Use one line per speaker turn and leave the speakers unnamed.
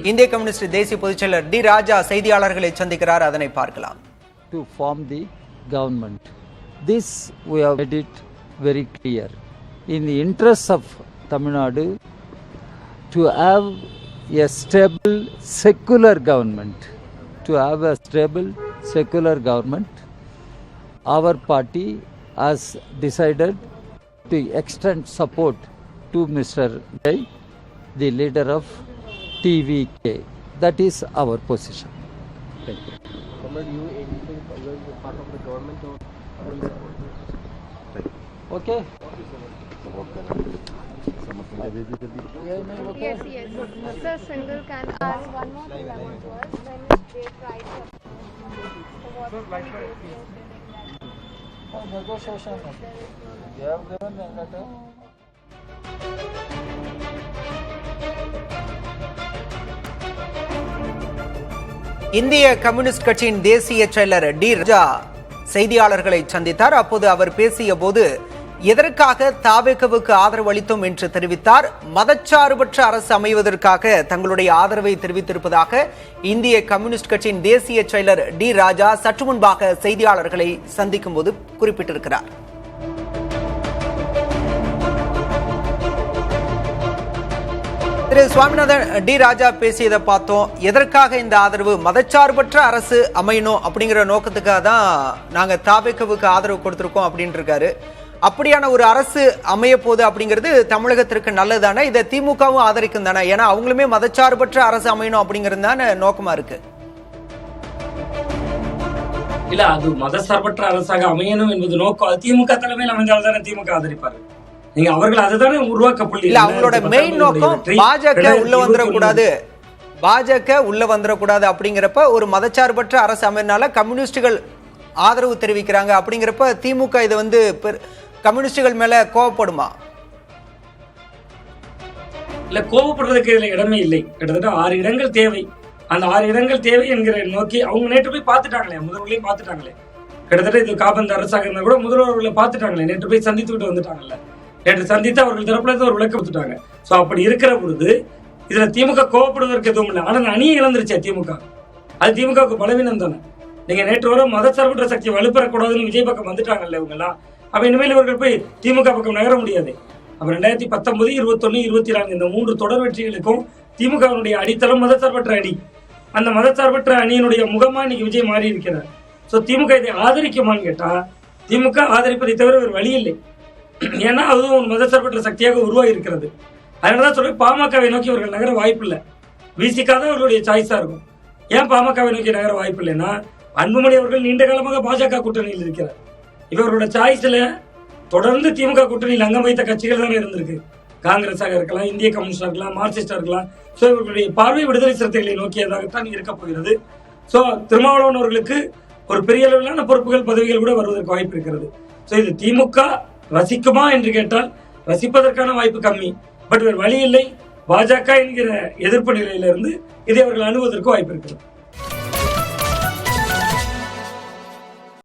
இந்திய கம்யூனிஸ்ட் தேசிய பொதுச்செயலர் டி ராஜா செய்தியாளர்களை சந்திக்கிறார். அதனை பார்க்கலாம்.
To form the government. This we have made it very clear. In the interest of Tamil Nadu to have a stable secular government. To have a stable secular government, our party has decided to extend support to Mr. Jai, the leader of TVK. That is our position. Thank you.
You aim to be part of the government or will support?
Okay.
Yes. Sir, Singhal can ask one more thing I want to ask. When they tried to
Negotiation. They have given a letter.
இந்திய communist கட்சியின் தேசிய செயலர் D ராஜா செய்தியாளர்களை சந்தித்தார். அப்போது அவர் பேசிய போது எதற்காக தாவேகவுக்கு ஆதரவு அளித்தோம் என்று தெரிவித்தார். மதச்சார்பற்ற அரசு அமைவதற்காக தங்களுடைய ஆதரவை தெரிவித்திருப்பதாக இந்திய கம்யூனிஸ்ட் கட்சியின் தேசிய செயலர் டி ராஜா சற்று முன்பாக செய்தியாளர்களை சந்திக்கும் போது குறிப்பிட்டிருக்கிறார். திரு சுவாமிநாதன், டி ராஜா பேசியதை பார்த்தோம். எதற்காக இந்த ஆதரவு? மதச்சார்பற்ற அரசு அமையணும் அப்படிங்கிற நோக்கத்துக்காக தான் நாங்க தாவேகவுக்கு ஆதரவு கொடுத்திருக்கோம் அப்படின்னு இருக்காரு. அப்படியான ஒரு அரசு அமைய போகுது அப்படிங்கிறது தமிழகத்திற்கு நல்லதானே? இதை திமுகவும் ஆதரிக்கும் தானே? ஏன்னா அவங்களுமே மதச்சார்பற்ற அரசு அமையணும் அப்படிங்கிறது தானே நோக்கமா இருக்கு.
இல்ல, அது மதசார்பற்ற அரசாக அமையணும் என்பது நோக்கம். அது திமுக தலைமையில் அமைந்தால் தானே திமுக ஆதரிப்பாரு. நீங்க அவர்கள் அதுதானே உருவாக்க புள்ளி.
இல்ல, அவங்களோட மெயின் நோக்கம் பாஜக உள்ள வந்துடக்கூடாது, பாஜக உள்ள வந்துடக்கூடாது அப்படிங்கிறப்ப ஒரு மதச்சார்பற்ற அரசு அமைனால கம்யூனிஸ்டுகள் ஆதரவு தெரிவிக்கிறாங்க அப்படிங்கிறப்ப திமுக இது வந்து கம்யூனிஸ்டுகள் மேல கோவப்படுமா?
இல்ல, கோவப்படுறதுக்கு இதுல இடமே இல்லை. கிட்டத்தட்ட 6 இடங்கள் தேவை. அந்த 6 இடங்கள் தேவை என்கிற நோக்கி அவங்க நேற்று போய் பார்த்துட்டாங்களே, முதல்வர்களையும் பார்த்துட்டாங்களே. கிட்டத்தட்ட இது காபந்த அரசாக இருந்தா கூட முதல்வர்களை பார்த்துட்டாங்களே, நேற்று போய் சந்தித்துக்கிட்டு வந்துட்டாங்கல்ல. நேற்று சந்தித்து அவர்கள் தரப்புல இருந்து ஒரு விளக்கம் கொடுத்துட்டாங்க. சோ அப்படி இருக்கிற பொழுது இதுல திமுக கோவப்படுவதற்கு எதுவும் இல்லை. ஆனா அணியை இழந்துருச்சே திமுக. அது திமுகவுக்கு பலவீனம் தானே. நீங்க நேற்று வர மதச்சார்பற்ற சக்தி வலுப்பெறக்கூடாதுன்னு விஜய் பக்கம் வந்துட்டாங்கல்ல இவங்க எல்லாம். அப்ப இனிமேல் இவர்கள் போய் திமுக பக்கம் நகர முடியாது. அப்ப 2019, 21, 24 இந்த 3 தொடர் வெற்றிகளுக்கும் திமுகவினுடைய அடித்தளம் மதச்சார்பற்ற அணி. அந்த மதச்சார்பற்ற அணியினுடைய முகமா இன்னைக்கு விஜய் மாறி இருக்கிறார். சோ திமுக இதை ஆதரிக்குமான்னு கேட்டா திமுக ஆதரிப்பதை தவிர ஒரு வழி இல்லை. ஏன்னா அதுவும் ஒரு மதச்சார்பற்ற சக்தியாக உருவாகி இருக்கிறது. அதனாலதான் சொல்லி பாமகவை நோக்கி அவர்கள் நகர வாய்ப்பு இல்லை. விசிகாத அவர்களுடைய சாய்ஸா இருக்கும். ஏன் பாமகவை நோக்கி நகர வாய்ப்பு இல்லைன்னா அன்புமணி அவர்கள் நீண்ட காலமாக பாஜக கூட்டணியில் இருக்கிறார். இவர்களோட சாய்ஸ்ல தொடர்ந்து திமுக கூட்டணியில் அங்கம் வைத்த கட்சிகள் தானே இருந்திருக்கு. காங்கிரஸாக இருக்கலாம், இந்திய கம்யூனிஸ்டா இருக்கலாம், மார்க்சிஸ்டா இருக்கலாம். சோ இவர்களுடைய பார்வை விடுதலை சிறுத்தைகளை நோக்கியதாகத்தான் இருக்க போகிறது. சோ திருமாவளவன் அவர்களுக்கு ஒரு பெரிய அளவிலான பொறுப்புகள், பதவிகள் கூட வருவதற்கு வாய்ப்பு இருக்கிறது. சோ இது திமுக ரசிக்குமா என்று கேட்டால் ரசிப்பதற்கான வாய்ப்பு கம்மி. பட் வேறு வழி இல்லை. பாஜக என்கிற எதிர்ப்பு நிலையிலிருந்து இதை அவர்கள் அணுவதற்கு வாய்ப்பு இருக்கிறது.